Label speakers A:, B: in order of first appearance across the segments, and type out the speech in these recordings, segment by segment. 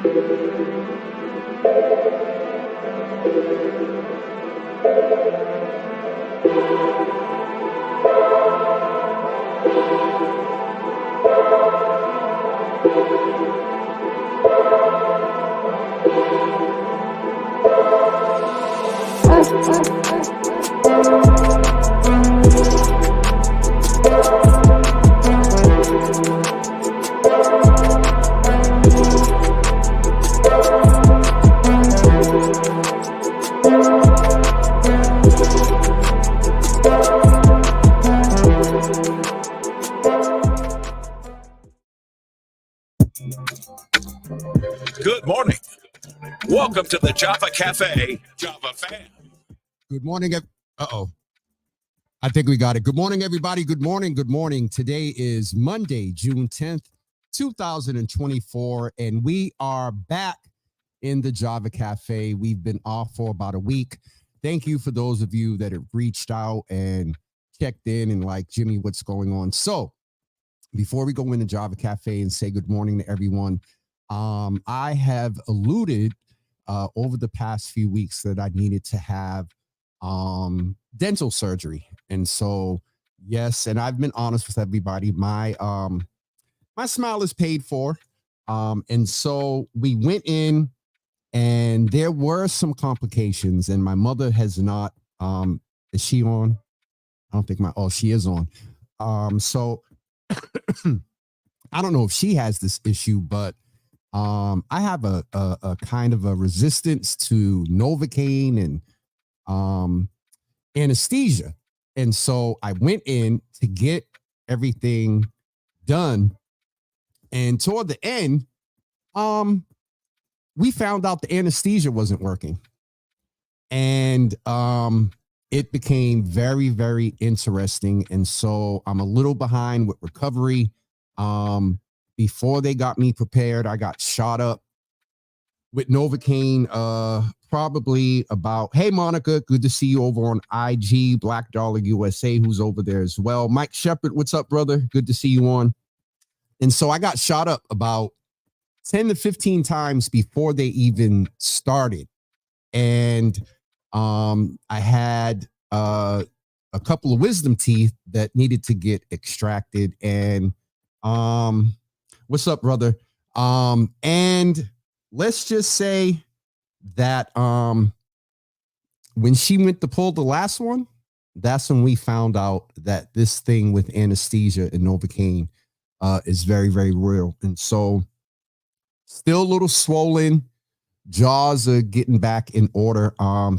A: Good morning. Welcome to the Java Cafe, Java fan.
B: Good morning. I think we got it. Good morning, everybody. Good morning. Good morning. Today is Monday, June 10th, 2024, and we are back in the Java Cafe. We've been off for about a week. Thank you for those of you that have reached out and checked in and like, Jimmy, what's going on? So before we go in the Java Cafe and say good morning to everyone, I have alluded over the past few weeks that I needed to have dental surgery. And so, yes, and I've been honest with everybody, my smile is paid for. And so we went in and there were some complications, and my mother has not, is she on? I don't think she is on. So I don't know if she has this issue, but I have a kind of a resistance to Novocaine and anesthesia. And so I went in to get everything done. And toward the end, we found out the anesthesia wasn't working. And it became very, very interesting. And so I'm a little behind with recovery. Before they got me prepared, I got shot up with Novocaine, probably about, hey, Monica, good to see you over on IG, Black Dollar USA, who's over there as well. Mike Shepard, what's up, brother? Good to see you on. And so I got shot up about 10 to 15 times before they even started. And I had a couple of wisdom teeth that needed to get extracted. And what's up, brother? And let's just say that when she went to pull the last one, that's when we found out that this thing with anesthesia and Novocaine is very, very real. And so still a little swollen, jaws are getting back in order.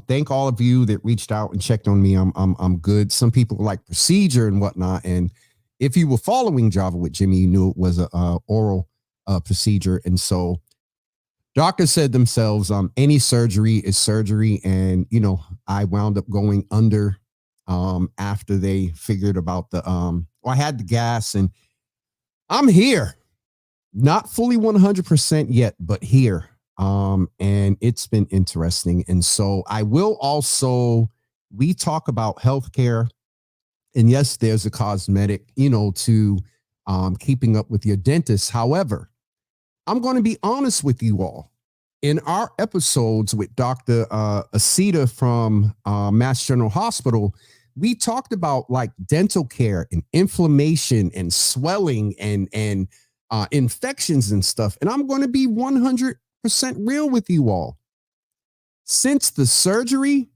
B: Thank all of you that reached out and checked on me. I'm good. Some people like procedure and whatnot. And if you were following Java with Jimmy, you knew it was a oral procedure. And so doctors said themselves, any surgery is surgery. And, you know, I wound up going under after they figured about I had the gas, and I'm here, not fully 100% yet, but here. And it's been interesting. And so I will also, we talk about healthcare, and yes, there's a cosmetic, to keeping up with your dentist. However, I'm going to be honest with you all. In our episodes with Dr. Asita from Mass General Hospital, we talked about like dental care and inflammation and swelling and infections and stuff. And I'm going to be 100% real with you all. Since the surgery,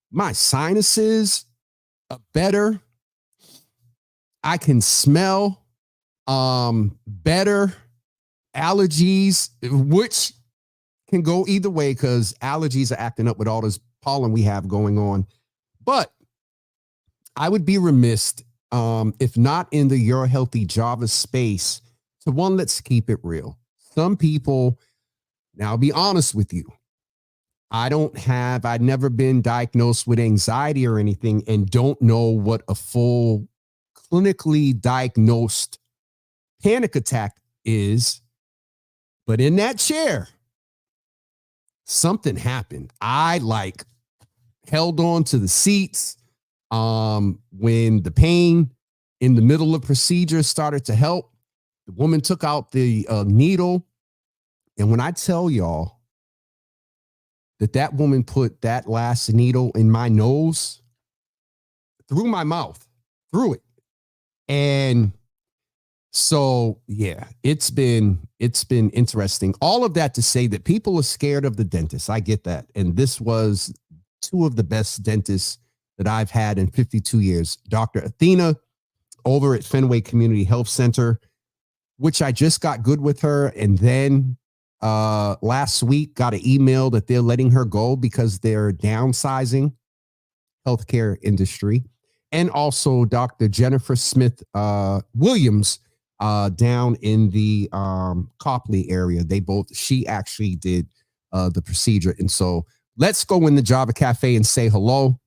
B: my sinuses are better. I can smell better. Allergies, which can go either way because allergies are acting up with all this pollen we have going on. But I would be remiss if not in the Your Healthy Java space to one, let's keep it real. Some people, now I'll be honest with you, I've never been diagnosed with anxiety or anything and don't know what a full clinically diagnosed panic attack is. But in that chair, something happened. I held on to the seats when the pain in the middle of procedure started to help. The woman took out the needle, And when I tell y'all that woman put that last needle in my nose, through my mouth, through it. And so, yeah, it's been interesting. All of that to say that people are scared of the dentist. I get that. And this was two of the best dentists that I've had in 52 years. Dr. Athena over at Fenway Community Health Center, which I just got good with her. And then last week got an email that they're letting her go because they're downsizing healthcare industry. And also Dr. Jennifer Smith Williams down in the Copley area. She actually did the procedure. And so let's go in the Java Cafe and say hello.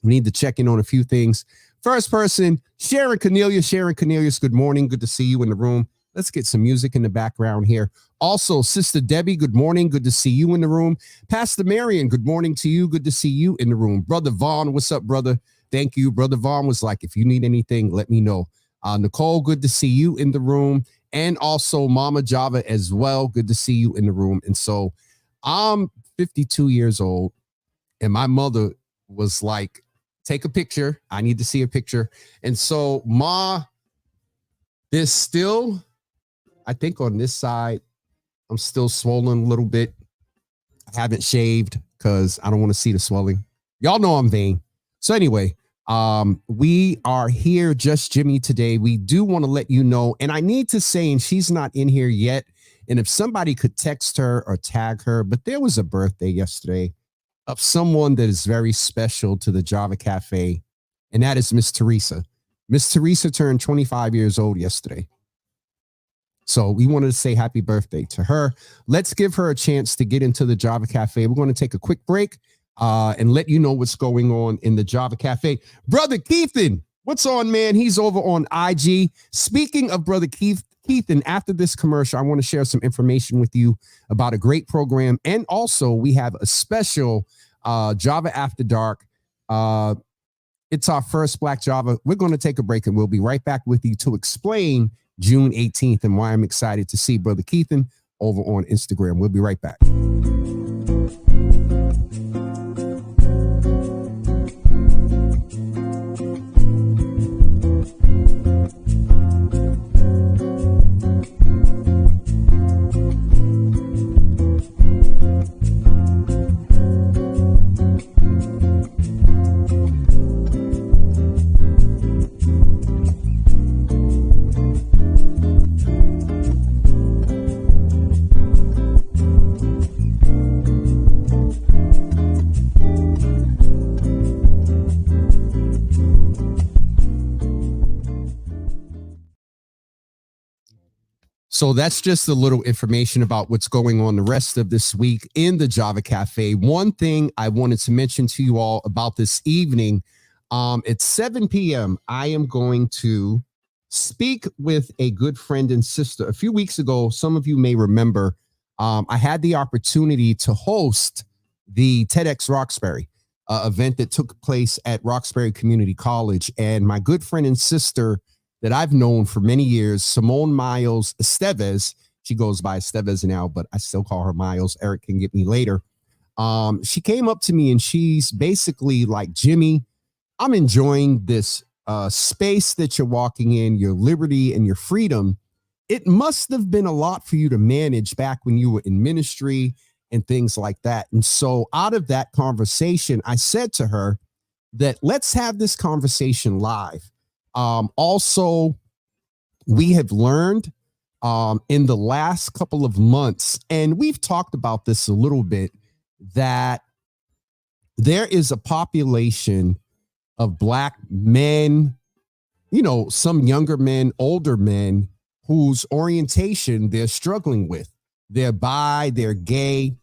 B: We need to check in on a few things. First person, Sharon Cornelius. Sharon Cornelius, good morning. Good to see you in the room. Let's get some music in the background here. Also, Sister Debbie, good morning. Good to see you in the room. Pastor Marion, good morning to you. Good to see you in the room. Brother Vaughn, what's up, brother? Thank you. Brother Vaughn was like, if you need anything, let me know. Nicole, good to see you in the room. And also Mama Java as well. Good to see you in the room. And so I'm 52 years old. And my mother was like, take a picture. I need to see a picture. And so there's still, I think on this side, I'm still swollen a little bit. I haven't shaved because I don't want to see the swelling. Y'all know I'm vain. So anyway, we are here, Just Jimmy, today. We do want to let you know, and I need to say, and she's not in here yet, and if somebody could text her or tag her, but there was a birthday yesterday of someone that is very special to the Java Cafe, and that is Miss Teresa. Miss Teresa turned 25 years old yesterday. So we wanted to say happy birthday to her. Let's give her a chance to get into the Java Cafe. We're going to take a quick break and let you know what's going on in the Java Cafe. Brother Keithan, what's on, man? He's over on IG. Speaking of Brother Keithan, after this commercial, I want to share some information with you about a great program. And also we have a special Java After Dark. It's our first Black Java. We're going to take a break and we'll be right back with you to explain June 18th and why I'm excited to see Brother Keithan over on Instagram. We'll be right back. So that's just a little information about what's going on the rest of this week in the Java Cafe. One thing I wanted to mention to you all about this evening, at 7 p.m., I am going to speak with a good friend and sister. A few weeks ago, some of you may remember, I had the opportunity to host the TEDx Roxbury event that took place at Roxbury Community College. And my good friend and sister that I've known for many years, Simone Miles Estevez. She goes by Estevez now, but I still call her Miles. Eric can get me later. She came up to me and she's basically like, Jimmy, I'm enjoying this space that you're walking in, your liberty and your freedom. It must have been a lot for you to manage back when you were in ministry and things like that. And so out of that conversation, I said to her that let's have this conversation live. Also, we have learned in the last couple of months, and we've talked about this a little bit, that there is a population of Black men, you know, some younger men, older men, whose orientation they're struggling with. They're bi, they're gay.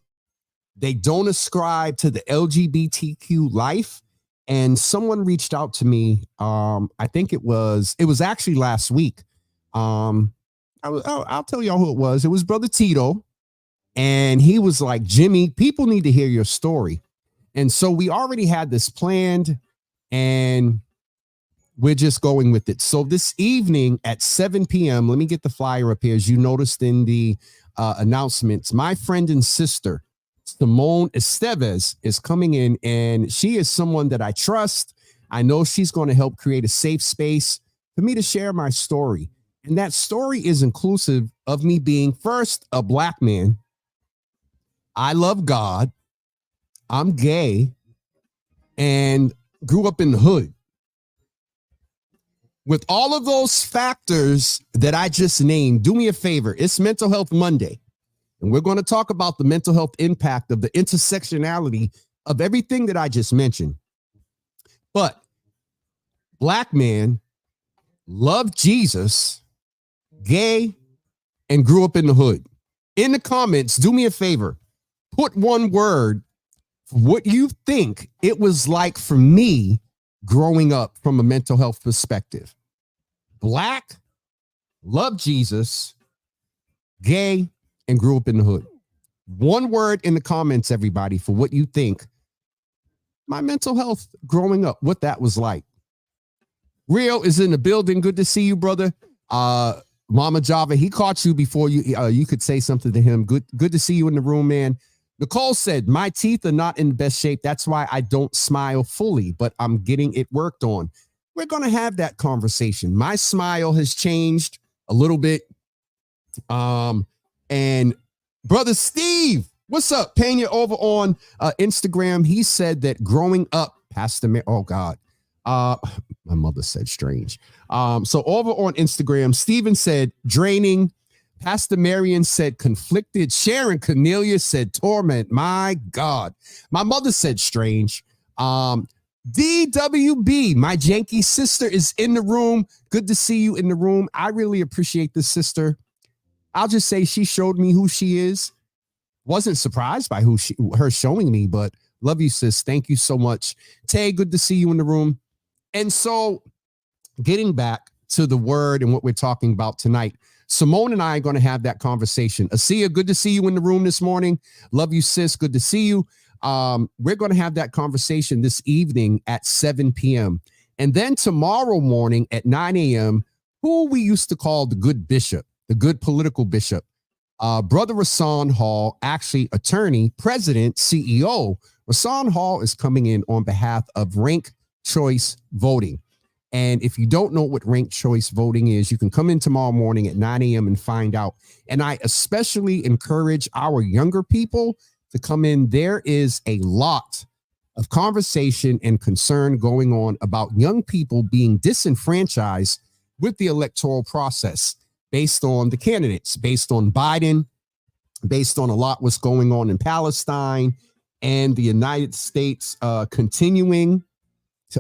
B: They don't ascribe to the LGBTQ life. And someone reached out to me. I think it was actually last week. I'll tell y'all who it was. It was Brother Tito. And he was like, Jimmy, people need to hear your story. And so we already had this planned and we're just going with it. So this evening at 7 p.m., let me get the flyer up here. As you noticed in the announcements. My friend and sister, Simone Estevez, is coming in, and she is someone that I trust. I know she's going to help create a safe space for me to share my story. And that story is inclusive of me being, first, a Black man. I love God. I'm gay and grew up in the hood. With all of those factors that I just named, do me a favor. It's Mental Health Monday, and we're going to talk about the mental health impact of the intersectionality of everything that I just mentioned. But Black man, loved Jesus, gay, and grew up in the hood. In the comments, do me a favor. Put one word for what you think it was like for me growing up from a mental health perspective. Black, loved Jesus, gay, and grew up in the hood. One word in the comments, everybody, for what you think my mental health growing up, what that was like. Real is in the building. Good to see you, brother. Mama Java, he caught you before you could say something to him. Good to see you in the room, man. Nicole said, my teeth are not in the best shape. That's why I don't smile fully, but I'm getting it worked on. We're going to have that conversation. My smile has changed a little bit. And brother Steve, what's up? Pena over on Instagram. He said that growing up, oh God, my mother said strange. So over on Instagram, Steven said draining. Pastor Marion said conflicted. Sharon Cornelius said torment. My God. My mother said strange. DWB, my janky sister, is in the room. Good to see you in the room. I really appreciate this sister. I'll just say she showed me who she is. Wasn't surprised by her showing me, but love you, sis. Thank you so much. Tay, good to see you in the room. And so getting back to the word and what we're talking about tonight, Simone and I are going to have that conversation. Asiya, good to see you in the room this morning. Love you, sis. Good to see you. We're going to have that conversation this evening at 7 p.m. And then tomorrow morning at 9 a.m., who we used to call the good bishop, the good political bishop, Brother Rasan Hall, actually attorney, president, CEO. Rasan Hall is coming in on behalf of Ranked Choice Voting. And if you don't know what ranked choice voting is, you can come in tomorrow morning at 9 a.m. and find out. And I especially encourage our younger people to come in. There is a lot of conversation and concern going on about young people being disenfranchised with the electoral process based on the candidates, based on Biden, based on a lot what's going on in Palestine and the United States continuing.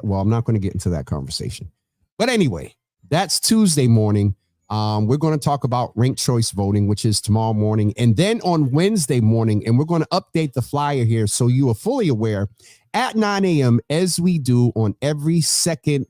B: Well, I'm not going to get into that conversation. But anyway, that's Tuesday morning. We're going to talk about ranked choice voting, which is tomorrow morning. And then on Wednesday morning, and we're going to update the flyer here so you are fully aware, at 9 a.m., as we do on every second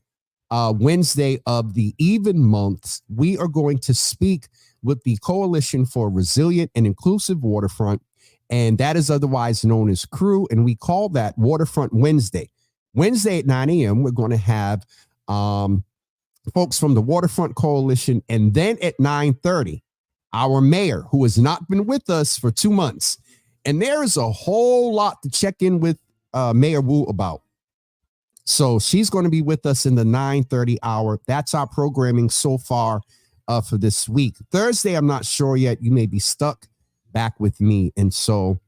B: Wednesday of the even months, we are going to speak with the Coalition for Resilient and Inclusive Waterfront. And that is otherwise known as CREW. And we call that Waterfront Wednesday. Wednesday at 9 a.m., we're going to have folks from the Waterfront Coalition. And then at 9:30, our mayor, who has not been with us for 2 months. And there is a whole lot to check in with Mayor Wu about. So she's going to be with us in the 9:30 hour. That's our programming so far for this week. Thursday, I'm not sure yet. You may be stuck back with me. And so,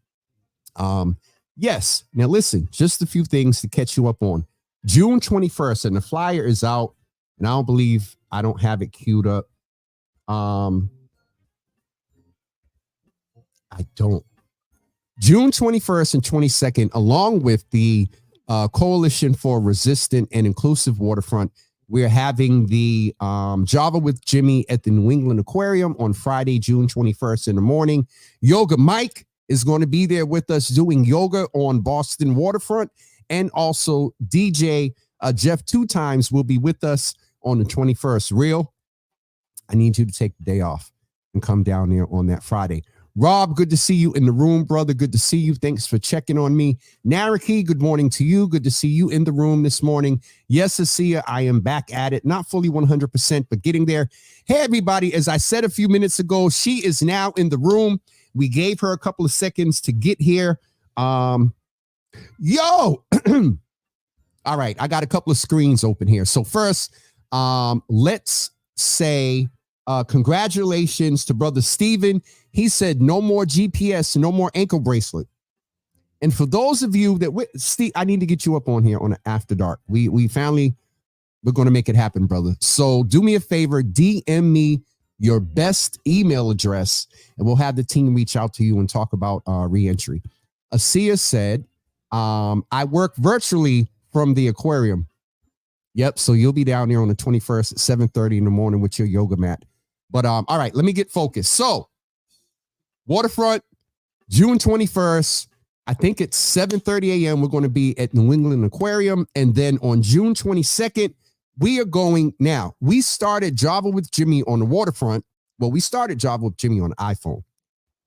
B: yes. Now, listen, just a few things to catch you up on. June 21st, and the flyer is out, and I don't have it queued up. I don't. June 21st and 22nd, along with the Coalition for Resistant and Inclusive Waterfront, we're having the Java with Jimmy at the New England Aquarium on Friday, June 21st in the morning. Yoga Mike is going to be there with us doing yoga on Boston Waterfront. And also DJ Jeff 2 Times will be with us on the 21st. Real, I need you to take the day off and come down there on that Friday. Rob, good to see you in the room, brother. Good to see you. Thanks for checking on me. Naraki, good morning to you. Good to see you in the room this morning. Yes, Asia, I am back at it. Not fully 100%, but getting there. Hey, everybody, as I said a few minutes ago, she is now in the room. We gave her a couple of seconds to get here. All right, I got a couple of screens open here. So first, let's say congratulations to brother Steven. He said no more GPS, no more ankle bracelet. And for those of you that Steve, I need to get you up on here on an After Dark. We're going to make it happen, brother. So do me a favor, DM me your best email address, and we'll have the team reach out to you and talk about reentry. Asia said, I work virtually from the aquarium. Yep. So you'll be down there on the 21st at 7:30 in the morning with your yoga mat. But all right, let me get focused. So Waterfront, June 21st, I think it's 7:30 a.m. We're going to be at New England Aquarium. And then on June 22nd, we are going now. We started Java with Jimmy on the waterfront. Well, we started Java with Jimmy on the iPhone.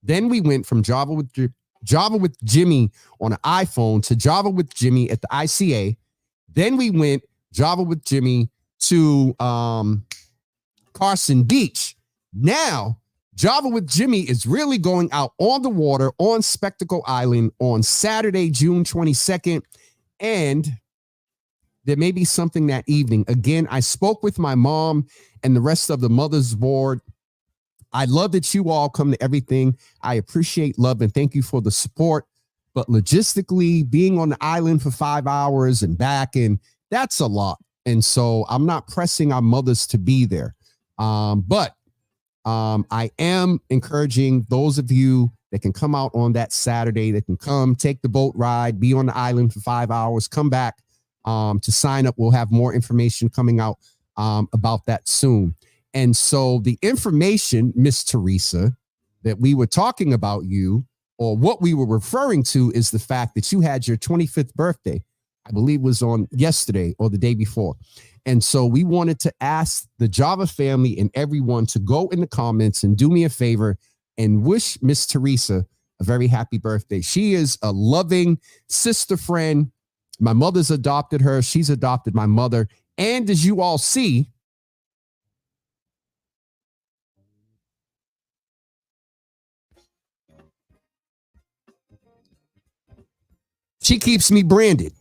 B: Then we went from Java with Jimmy on an iPhone to Java with Jimmy at the ICA. Then we went Java with Jimmy to Carson Beach. Now, Java with Jimmy is really going out on the water on Spectacle Island on Saturday, June 22nd. And there may be something that evening. Again, I spoke with my mom and the rest of the Mothers Board. I love that you all come to everything. I appreciate love and thank you for the support. But logistically, being on the island for 5 hours and back, and that's a lot. And so I'm not pressing our mothers to be there. But I am encouraging those of you that can come out on that Saturday, that can come take the boat ride, be on the island for 5 hours, come back to sign up. We'll have more information coming out about that soon. And so the information, Miss Teresa, that we were talking about you, or what we were referring to, is the fact that you had your 25th birthday. I believe was on yesterday or the day before. And so we wanted to ask the Java family and everyone to go in the comments and do me a favor and wish Miss Teresa a very happy birthday. She is a loving sister friend. My mother's adopted her. She's adopted my mother. And as you all see, she keeps me branded.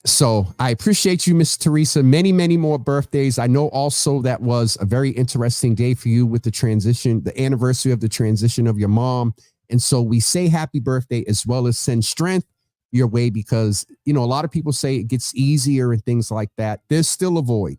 B: So I appreciate you, Miss Teresa. Many, many more birthdays. I know also that was a very interesting day for you with the transition, the anniversary of the transition of your mom. And so we say happy birthday as well as send strength your way, because, you know, a lot of people say it gets easier and things like that. There's still a void,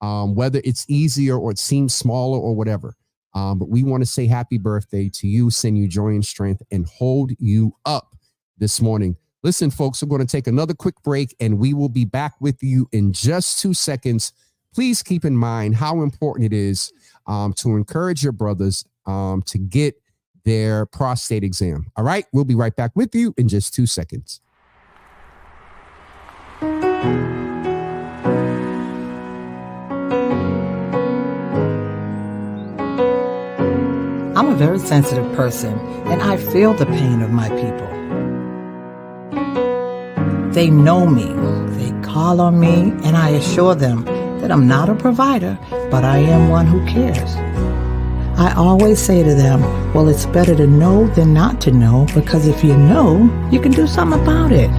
B: whether it's easier or it seems smaller or whatever. But we want to say happy birthday to you, send you joy and strength, and hold you up this morning. Listen, folks, we're going to take another quick break and we will be back with you in just 2 seconds. Please keep in mind how important it is to encourage your brothers to get their prostate exam. All right, we'll be right back with you in just 2 seconds.
C: I'm a very sensitive person, and I feel the pain of my people. They know me, they call on me, and I assure them that I'm not a provider, but I am one who cares. I always say to them, well, it's better to know than not to know, because if you know, you can do something about it.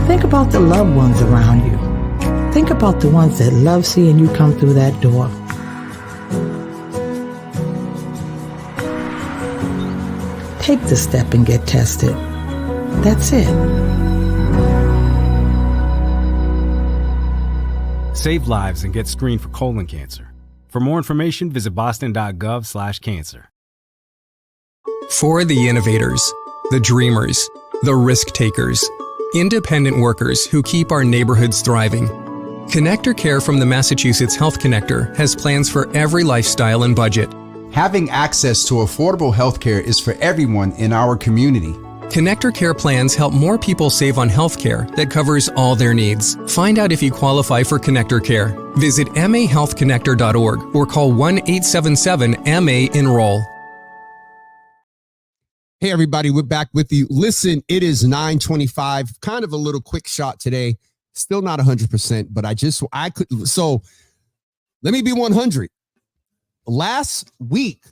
C: Think about the loved ones around you. Think about the ones that love seeing you come through that door. Take the step and get tested. That's it.
D: Save lives and get screened for colon cancer. For more information, visit boston.gov/cancer.
E: For the innovators, the dreamers, the risk takers, independent workers who keep our neighborhoods thriving, Connector Care from the Massachusetts Health Connector has plans for every lifestyle and budget.
F: Having access to affordable healthcare is for everyone in our community.
E: Connector Care plans help more people save on healthcare that covers all their needs. Find out if you qualify for Connector Care. Visit mahealthconnector.org or call 1-877-MA-ENROLL.
B: Hey, everybody, we're back with you. Listen, it is 9:25, kind of a little quick shot today. Still not 100%, but so let me be 100. Last week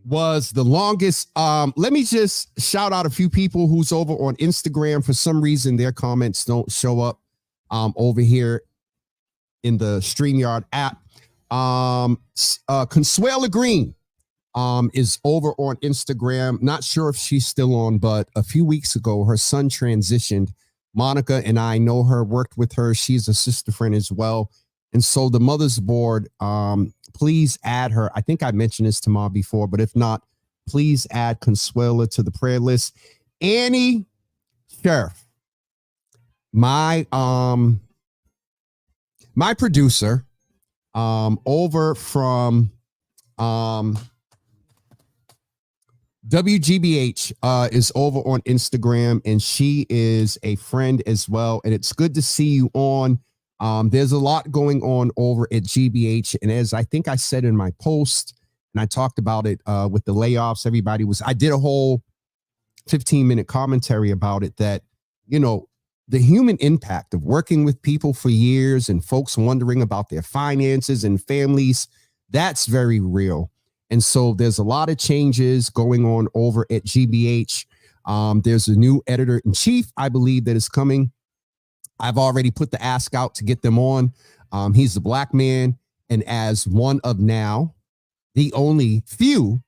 B: was the longest. Let me just shout out a few people who's over on Instagram. For some reason, their comments don't show up over here in the StreamYard app. Consuela Green is over on Instagram. Not sure if she's still on, but a few weeks ago, her son transitioned. Monica and I know her, worked with her. She's a sister friend as well. And so the Mother's Board, please add her. I think I mentioned this to Ma before, but if not, please add Consuela to the prayer list. Annie Sheriff, my producer, over from WGBH is over on Instagram, and she is a friend as well. And it's good to see you on. There's a lot going on over at GBH. And as I think I said in my post, and I talked about it with the layoffs, I did a whole 15-minute commentary about it, that, you know, the human impact of working with people for years and folks wondering about their finances and families, that's very real. And so there's a lot of changes going on over at GBH. There's a new editor-in-chief, I believe, that is coming. I've already put the ask out to get them on. He's a Black man, and as one of now the only few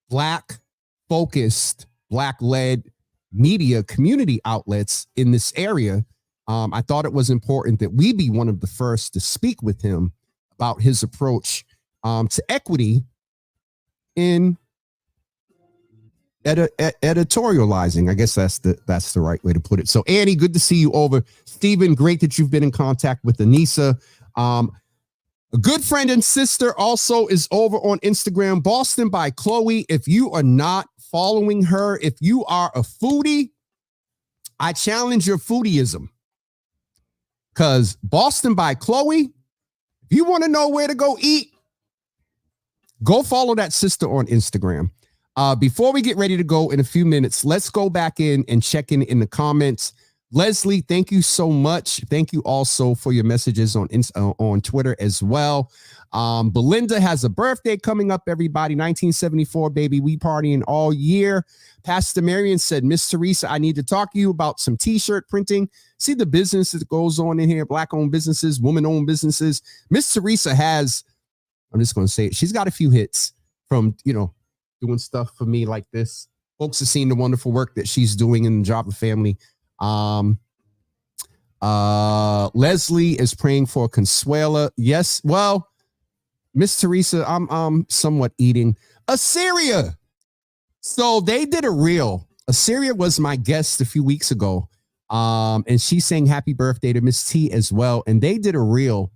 B: Black-focused, Black-led media community outlets in this area, I thought it was important that we be one of the first to speak with him about his approach to equity in editorializing. I guess that's the right way to put it. So Annie, good to see you over. Stephen, great that you've been in contact with Anissa. A good friend and sister also is over on Instagram, Boston by Chloe. If you are not following her, if you are a foodie, I challenge your foodieism, because Boston by Chloe, if you want to know where to go eat, go follow that sister on Instagram. Before we get ready to go in a few minutes, let's go back in and check in the comments. Leslie, thank you so much. Thank you also for your messages on Twitter as well. Belinda has a birthday coming up, everybody. 1974, baby. We partying all year. Pastor Marion said, Miss Teresa, I need to talk to you about some t-shirt printing. See the business that goes on in here, Black-owned businesses, woman-owned businesses. Miss Teresa has, I'm just going to say it, she's got a few hits from, doing stuff for me like this. Folks have seen the wonderful work that she's doing in the Joppa family. Leslie is praying for Consuela. Yes. Well, Miss Teresa, I'm somewhat eating. Assyria. So they did a reel. Assyria was my guest a few weeks ago. And she's saying happy birthday to Miss T as well. And they did a reel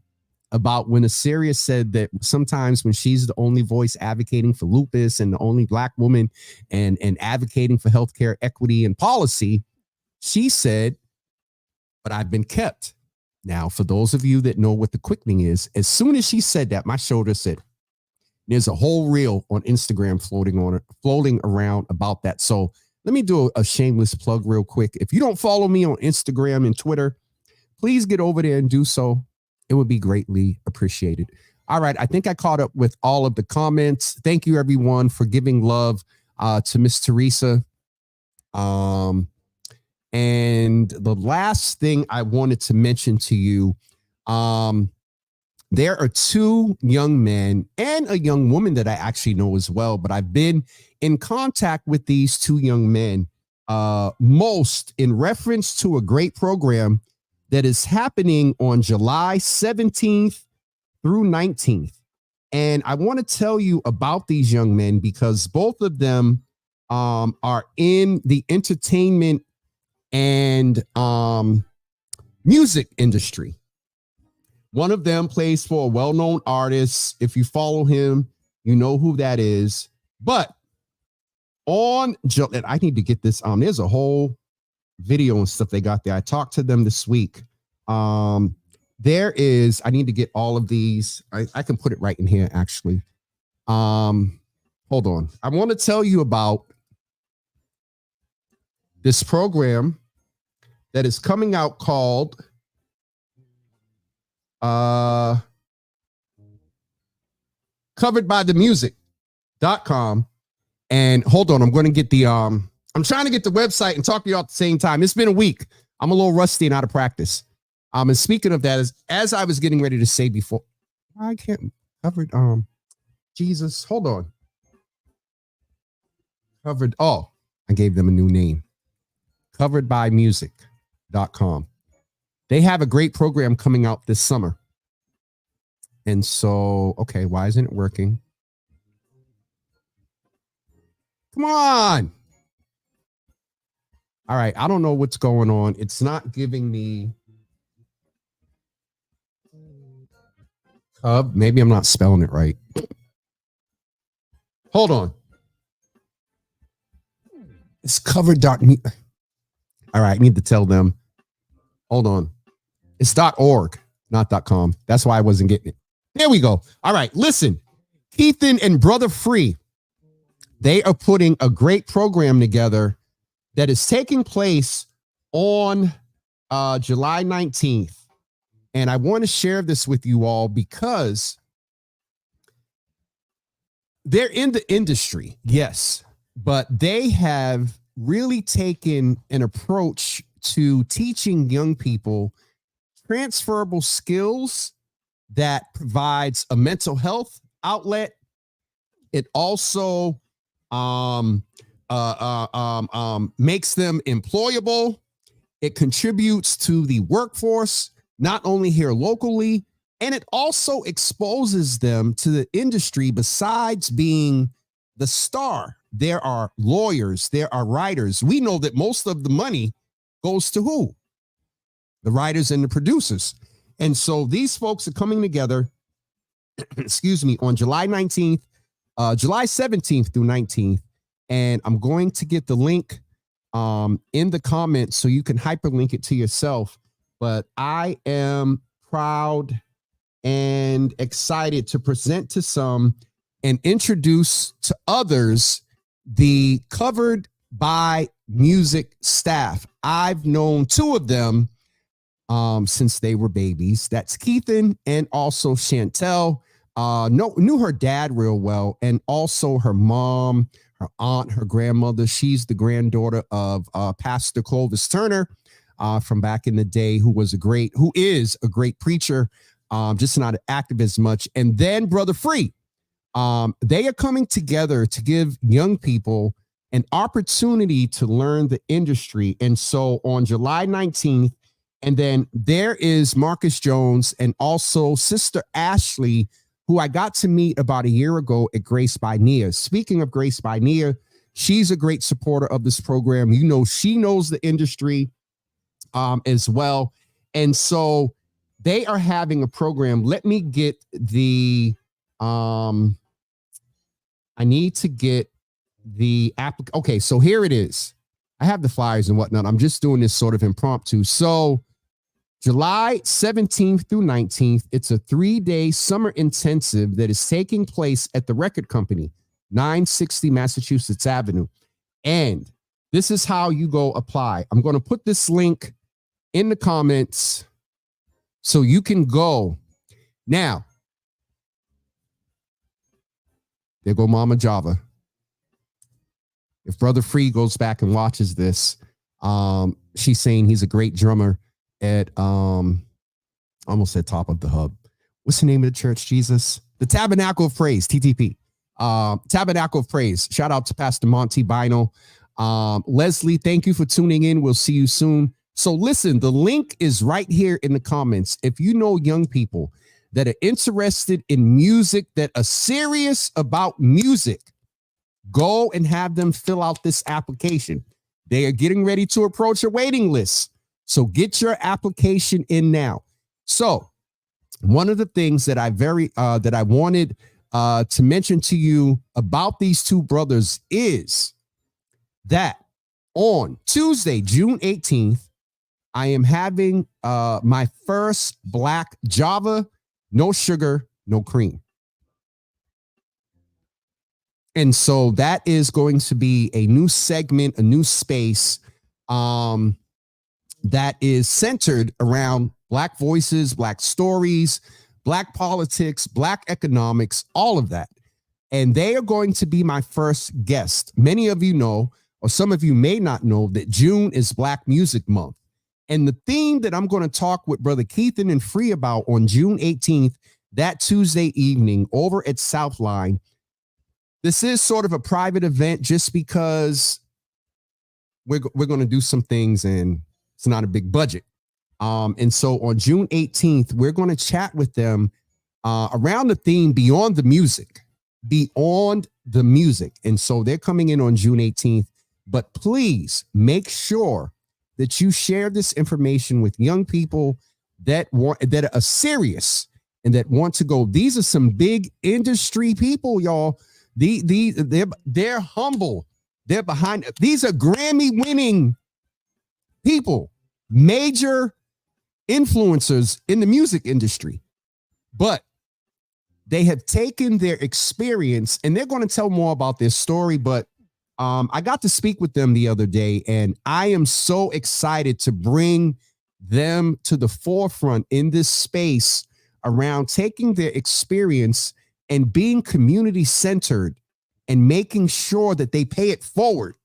B: about when Assyria said that sometimes when she's the only voice advocating for lupus and the only Black woman and advocating for healthcare equity and policy, she said, but I've been kept. Now, for those of you that know what the quickening is, as soon as she said that, my shoulder said, there's a whole reel on Instagram floating around about that. So let me do a shameless plug real quick. If you don't follow me on Instagram and Twitter, please get over there and do so. It would be greatly appreciated. All right. I think I caught up with all of the comments. Thank you, everyone, for giving love to Miss Teresa. And the last thing I wanted to mention to you, there are two young men and a young woman that I actually know as well, but I've been in contact with these two young men, most in reference to a great program that is happening on July 17th through 19th. And I want to tell you about these young men because both of them are in the entertainment and music industry. One of them plays for a well-known artist. If you follow him, you know who that is. But and I need to get this. There's a whole video and stuff they got there. I talked to them this week. I need to get all of these. I can put it right in here, actually. Hold on. I want to tell you about this program that is coming out called coveredbythemusic.com. And hold on, I'm going to get I'm trying to get the website and talk to you all at the same time. It's been a week. I'm a little rusty and out of practice. And speaking of that, as I was getting ready to say before, I can't covered. Jesus, hold on. Covered. Oh, I gave them a new name. Coveredbymusic.com. They have a great program coming out this summer. And so, okay, why isn't it working? Come on. All right, I don't know what's going on. It's not giving me Cub. Maybe I'm not spelling it right. Hold on. It's covered.me. All right, I need to tell them. Hold on. It's .org, not .com. That's why I wasn't getting it. There we go. All right, listen. Ethan and Brother Free, they are putting a great program together that is taking place on July 19th. And I want to share this with you all because they're in the industry, yes, but they have really taken an approach to teaching young people transferable skills that provides a mental health outlet. It also makes them employable. It contributes to the workforce, not only here locally, and it also exposes them to the industry. Besides being the star, there are lawyers, there are writers. We know that most of the money goes to who? The writers and the producers. And so these folks are coming together, excuse me, on July 19th, July 17th through 19th. And I'm going to get the link in the comments so you can hyperlink it to yourself. But I am proud and excited to present to some and introduce to others the Covered by Music staff. I've known two of them since they were babies. That's Keithan and also Chantel. Knew her dad real well, and also her mom, her aunt, her grandmother. She's the granddaughter of Pastor Clovis Turner from back in the day, who is a great preacher, just not active as much. And then Brother Free. They are coming together to give young people an opportunity to learn the industry. And so on July 19th, and then there is Marcus Jones and also Sister Ashley, who I got to meet about a year ago at Grace by Nia. Speaking of Grace by Nia, she's a great supporter of this program. You know, she knows the industry as well. And so they are having a program. Let me get the, I need to get the app. Okay, so here it is. I have the flyers and whatnot. I'm just doing this sort of impromptu. So July 17th through 19th, it's a 3-day summer intensive that is taking place at the record company, 960 Massachusetts Avenue. And this is how you go apply. I'm going to put this link in the comments so you can go. Now, there go Mama Java. If Brother Free goes back and watches this, she's saying he's a great drummer at almost at Top of the Hub. What's the name of the church, Jesus? The Tabernacle of Praise, TTP. Tabernacle of Praise. Shout out to Pastor Monty Bino. Leslie, thank you for tuning in. We'll see you soon. So listen, the link is right here in the comments. If you know young people that are interested in music, that are serious about music, go and have them fill out this application. They are getting ready to approach a waiting list. So get your application in now. So one of the things that I wanted to mention to you about these two brothers is that on Tuesday, June 18th, I am having my first Black Java, no sugar, no cream. And so that is going to be a new segment, a new space that is centered around Black voices, Black stories, Black politics, Black economics, all of that. And they are going to be my first guest. Many of you know, or some of you may not know, that June is Black Music Month. And the theme that I'm going to talk with Brother Keithan and Free about on June 18th, that Tuesday evening over at Southline. This is sort of a private event just because we're going to do some things and it's not a big budget. And so on June 18th, we're going to chat with them around the theme Beyond the Music. Beyond the Music. And so they're coming in on June 18th. But please make sure that you share this information with young people that are serious and that want to go. These are some big industry people, y'all. They're humble. They're behind. These are Grammy-winning people, major influencers in the music industry. But they have taken their experience and they're going to tell more about their story. But I got to speak with them the other day, and I am so excited to bring them to the forefront in this space around taking their experience and being community centered and making sure that they pay it forward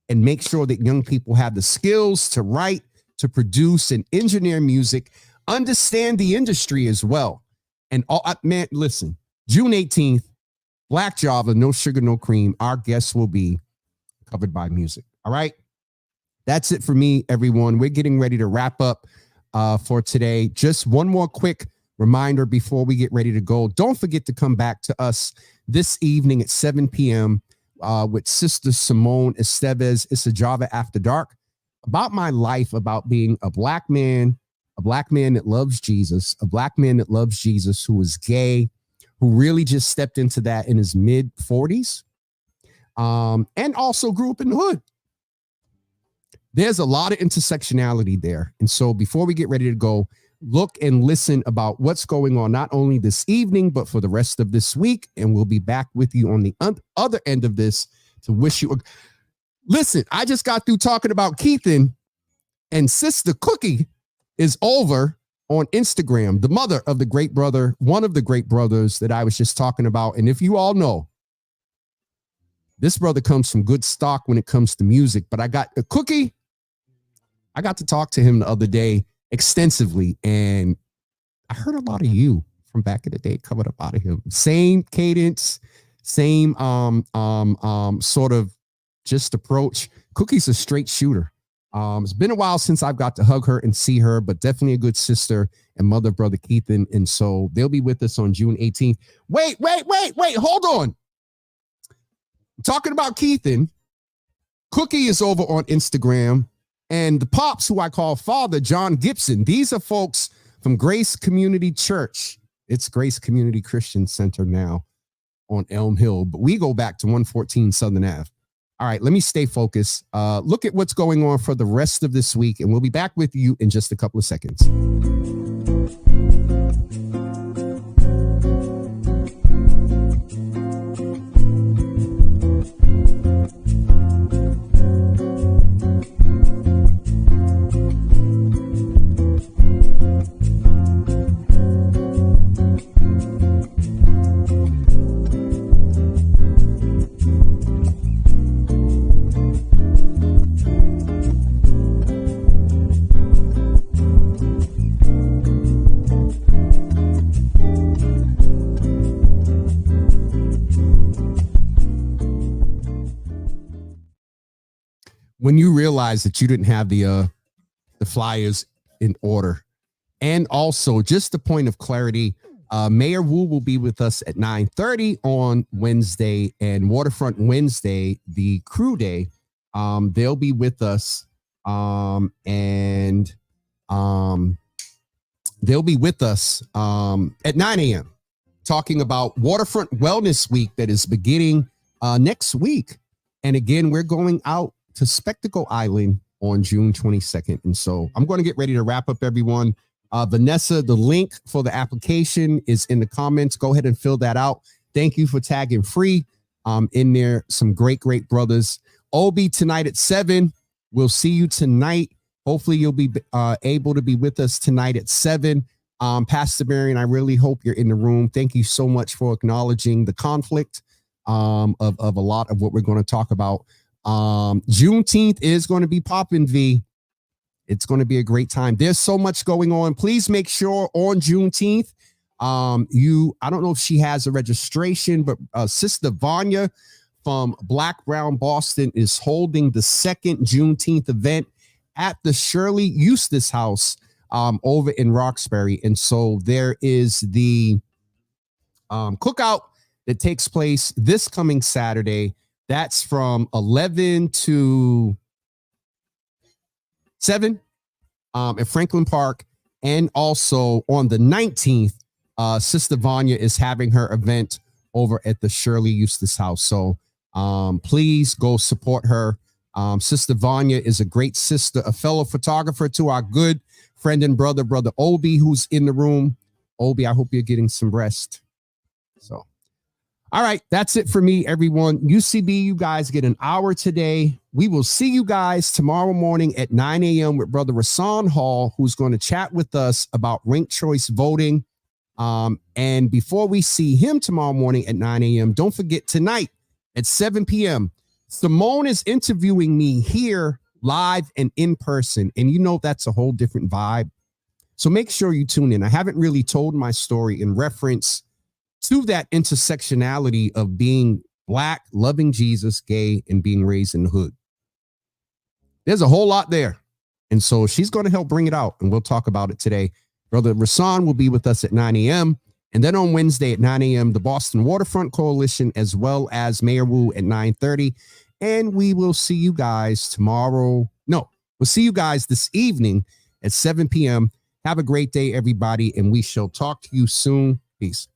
B: and make sure that young people have the skills to write, to produce and engineer music, understand the industry as well. And man, listen, June 18th, Black Java, no sugar, no cream. Our guests will be Covered by Music. All right. That's it for me, everyone. We're getting ready to wrap up for today. Just one more quick reminder before we get ready to go. Don't forget to come back to us this evening at 7 p.m. With Sister Simone Estevez. It's a Java After Dark about my life, about being a black man that loves Jesus, a black man that loves Jesus, who is gay, who really just stepped into that in his mid 40s, and also grew up in the hood. There's a lot of intersectionality there. And so before we get ready to go, look and listen about what's going on, not only this evening, but for the rest of this week. And we'll be back with you on the other end of this to wish you listen, I just got through talking about Keithan, and Sister Cookie is over on Instagram, the mother of the great brother, one of the great brothers that I was just talking about. And if you all know, this brother comes from good stock when it comes to music, but I got a Cookie. I got to talk to him the other day extensively, and I heard a lot of you from back in the day coming up out of him. Same cadence, same sort of just approach. Cookie's a straight shooter. It's been a while since I've got to hug her and see her, but definitely a good sister and mother of Brother Keithan. And so they'll be with us on June 18th. Wait, hold on. Talking about Keithan, Cookie is over on Instagram, and the pops, who I call Father John Gibson. These are folks from Grace Community Church. It's Grace Community Christian Center now on Elm Hill, but we go back to 114 Southern Ave. All right, let me stay focused. Look at what's going on for the rest of this week, and we'll be back with you in just a couple of seconds. When you realize that you didn't have the flyers in order, and also just a point of clarity, Mayor Wu will be with us at 9:30 on Wednesday, and Waterfront Wednesday, the crew day, they'll be with us, and they'll be with us at 9 a.m. talking about Waterfront Wellness Week that is beginning next week. And again, we're going out to Spectacle Island on June 22nd. And so I'm going to get ready to wrap up, everyone. Vanessa, the link for the application is in the comments. Go ahead and fill that out. Thank you for tagging Free in there. Some great brothers. Obi tonight at 7. We'll see you tonight. Hopefully you'll be able to be with us tonight at 7. Pastor Marion, I really hope you're in the room. Thank you so much for acknowledging the conflict of a lot of what we're going to talk about. Juneteenth is going to be popping, V. It's going to be a great time. There's so much going on. Please make sure on Juneteenth, I don't know if she has a registration, but Sister Vanya from Black Brown Boston is holding the second Juneteenth event at the Shirley Eustace House over in Roxbury. And so there is the cookout that takes place this coming Saturday. That's from 11 to 7 at Franklin Park. And also on the 19th, Sister Vanya is having her event over at the Shirley Eustace House. So please go support her. Sister Vanya is a great sister, a fellow photographer to our good friend and brother Obi, who's in the room. Obi, I hope you're getting some rest. So, all right, that's it for me, everyone. UCB, you guys get an hour today. We will see you guys tomorrow morning at 9 a.m. with Brother Rasan Hall, who's going to chat with us about ranked choice voting. And before we see him tomorrow morning at 9 a.m., don't forget tonight at 7 p.m., Simone is interviewing me here live and in person. And you know, that's a whole different vibe. So make sure you tune in. I haven't really told my story in reference to that intersectionality of being Black, loving Jesus, gay, and being raised in the hood. There's a whole lot there. And so she's going to help bring it out. And we'll talk about it today. Brother Rasan will be with us at 9 a.m. And then on Wednesday at 9 a.m., the Boston Waterfront Coalition, as well as Mayor Wu at 9:30. And we will see you guys tomorrow. No, we'll see you guys this evening at 7 p.m. Have a great day, everybody. And we shall talk to you soon. Peace.